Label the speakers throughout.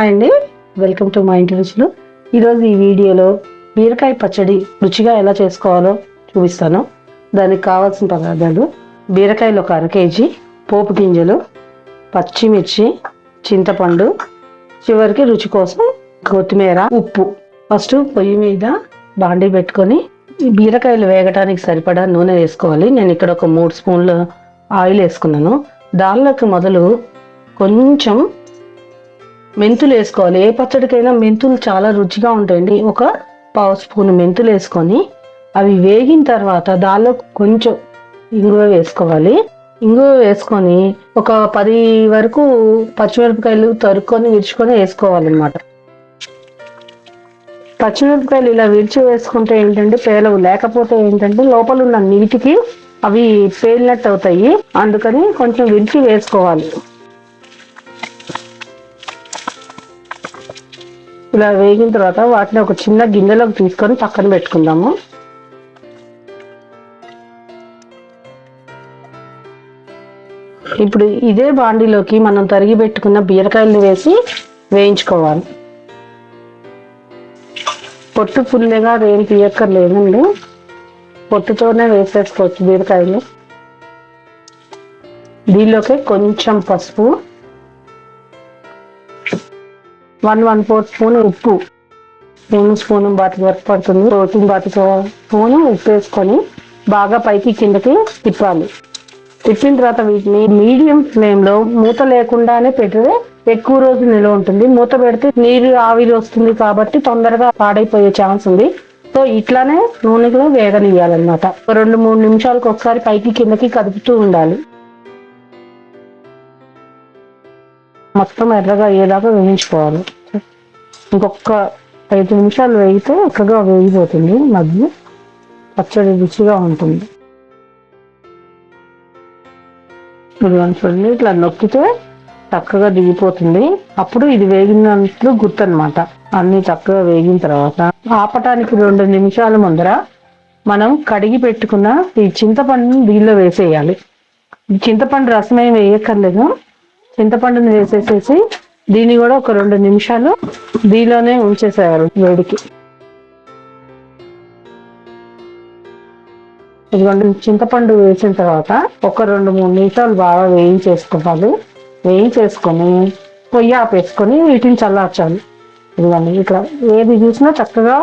Speaker 1: Hi అండి, welcome to మా ఇంటి రుచులు. ఈరోజు ఈ వీడియోలో బీరకాయ పచ్చడి రుచిగా ఎలా చేసుకోవాలో చూపిస్తాను. దానికి కావాల్సిన పదార్థాలు: బీరకాయలు ఒక 1/2 కేజీ, పోపు గింజలు, పచ్చిమిర్చి, చింతపండు, చివరికి రుచి కోసం కొత్తిమీర, ఉప్పు. ఫస్ట్ పొయ్యి మీద బాండీ పెట్టుకొని ఈ బీరకాయలు వేగటానికి సరిపడా నూనె వేసుకోవాలి. నేను ఇక్కడ ఒక 3 స్పూన్ల ఆయిల్ వేసుకున్నాను. దానిలోకి మొదలు కొంచెం మెంతులు వేసుకోవాలి. ఏ పచ్చడికైనా మెంతులు చాలా రుచిగా ఉంటాయండి. ఒక 1/2 స్పూన్ మెంతులు వేసుకొని అవి వేగిన తర్వాత దానిలో కొంచెం ఇంగువ వేసుకోవాలి. ఇంగువ వేసుకొని ఒక 10 వరకు పచ్చిమిరపకాయలు తరుక్కొని విరుచుకొని వేసుకోవాలన్నమాట. పచ్చిమిరపకాయలు ఇలా విరిచి వేసుకుంటే ఏంటంటే పేలవు, లేకపోతే ఏంటంటే లోపల ఉన్న నీటికి అవి పేలినట్టు అవుతాయి. అందుకని కొంచెం విరిచి వేసుకోవాలి. ఇలా వేగిన తర్వాత వాటిని ఒక చిన్న గిన్నెలోకి తీసుకొని పక్కన పెట్టుకుందాము. ఇప్పుడు ఇదే బాండీలోకి మనం తరిగి పెట్టుకున్న బీరకాయలు వేసి వేయించుకోవాలి. పొట్టు పుల్లగా ఏం తీయక్కర్లేదండి, పొట్టుతోనే వేసేసుకోవచ్చు బీరకాయలు. దీనిలోకి కొంచెం పసుపు, 1/4 స్పూన్ ఉప్పు, స్పూన్ బాతికి వరకు పడుతుంది. ప్రోటీన్ బాతికి స్పూన్ ఉప్పు వేసుకొని బాగా పైకి కిందకి తిప్పాలి. తిప్పిన తర్వాత వీటిని మీడియం ఫ్లేమ్ లో మూత లేకుండానే పెడితే ఎక్కువ రోజు నిల్వ ఉంటుంది. మూత పెడితే నీరు ఆవిరి వస్తుంది కాబట్టి తొందరగా పాడైపోయే ఛాన్స్ ఉంది. సో ఇట్లానే నూనెలో వేగనియాలన్నమాట. 2-3 నిమిషాలకు ఒకసారి పైకి కిందకి కదుపుతూ ఉండాలి. మొత్తం ఎర్రగా అయ్యేదాకా వేయించుకోవాలి. ఇంకొక 5 నిమిషాలు వేగితే చక్కగా వేగిపోతుంది. మధ్య పచ్చడి రుచిగా ఉంటుంది. చూడండి, ఇట్లా నొక్కితే చక్కగా దిగిపోతుంది. అప్పుడు ఇది వేగినట్లు గుర్తు అనమాట. అన్ని చక్కగా వేగిన తర్వాత ఆపటానికి 2 నిమిషాల ముందర మనం కడిగి పెట్టుకున్న ఈ చింతపండుని దీనిలో వేసేయాలి. చింతపండు రసం ఏమి వేయక్కర్లేదు, చింతపండుని వేసేసేసి దీన్ని కూడా ఒక 2 నిమిషాలు దీనిలోనే ఉంచేసేయాలి వేడికి. ఇదిగోండి, చింతపండు వేసిన తర్వాత ఒక 2-3 నిమిషాలు బాగా వేయించేసుకోవాలి. వేయించేసుకొని పొయ్యి ఆపేసుకొని వీటిని చల్లార్చాలి. ఇదిగోండి, ఇట్లా ఏది చూసినా చక్కగా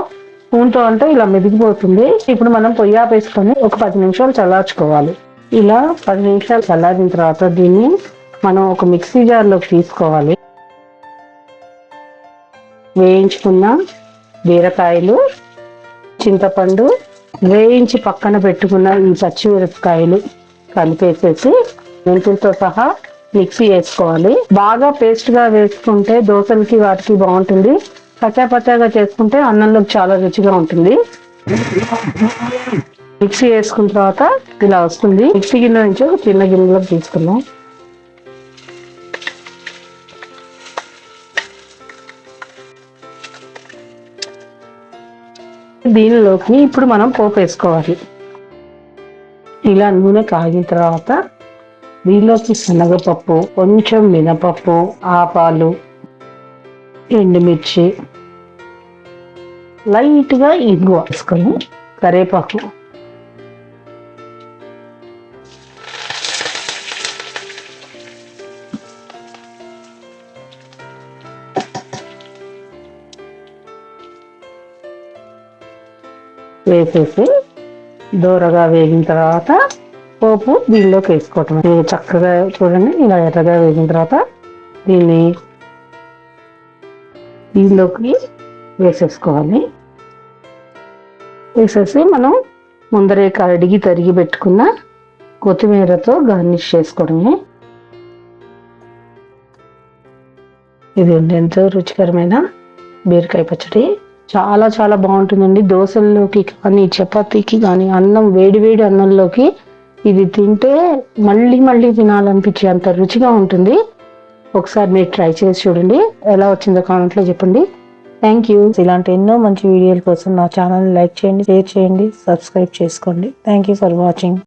Speaker 1: స్పూన్తో అంటే ఇలా మెదిగిపోతుంది. ఇప్పుడు మనం పొయ్యి ఆపేసుకొని ఒక 10 నిమిషాలు చల్లార్చుకోవాలి. ఇలా 10 నిమిషాలు చల్లారిన తర్వాత దీన్ని మనం ఒక మిక్సీ జార్లోకి తీసుకోవాలి. వేయించుకున్న బీరకాయలు, చింతపండు, వేయించి పక్కన పెట్టుకున్న ఈ పచ్చిమిరపకాయలు కలిపేసేసి మెంతులతో సహా మిక్సీ వేసుకోవాలి. బాగా పేస్ట్ గా వేసుకుంటే దోశలకి వాటికి బాగుంటుంది. పచ్చాగా చేసుకుంటే అన్నంలోకి చాలా రుచిగా ఉంటుంది. మిక్సీ వేసుకున్న తర్వాత ఇలా వస్తుంది. మిక్సీ గిన్నె నుంచి ఒక చిన్న గిన్నెలోకి తీసుకున్నాం. దీనిలోకి ఇప్పుడు మనం పోపు వేసుకోవాలి. ఇలా నూనె కాగిన తర్వాత దీనిలోకి శనగపప్పు, కొంచెం మినపప్పు, ఆవాలు, ఎండుమిర్చి, లైట్గా ఇంగువ వేసుకొని కరివేపాకు, వేసేసి దూరగా వేగిన తర్వాత పోపు దీనిలోకి వేసుకోవటం. చక్కగా చూడండి, ఇలా ఎర్రగా వేగిన తర్వాత దీనిలోకి వేసేసుకోవాలి. వేసేసి మనం ముందరే కడిగి తరిగి పెట్టుకున్న కొత్తిమీరతో గార్నిష్ చేసుకోవడమే. ఇది ఎంతో రుచికరమైన బీరకాయ పచ్చడి. చాలా చాలా బాగుంటుందండి. దోశల్లోకి కానీ చపాతీకి కానీ అన్నం వేడి అన్నంలోకి ఇది తింటే మళ్ళీ తినాలనిపించే అంత రుచిగా ఉంటుంది. ఒకసారి మీరు ట్రై చేసి చూడండి. ఎలా వచ్చిందో కామెంట్లో చెప్పండి. Thank you. ఇలాంటి ఎన్నో మంచి వీడియోల కోసం నా ఛానల్ని లైక్ చేయండి, షేర్ చేయండి, సబ్స్క్రైబ్ చేసుకోండి. Thank you for watching.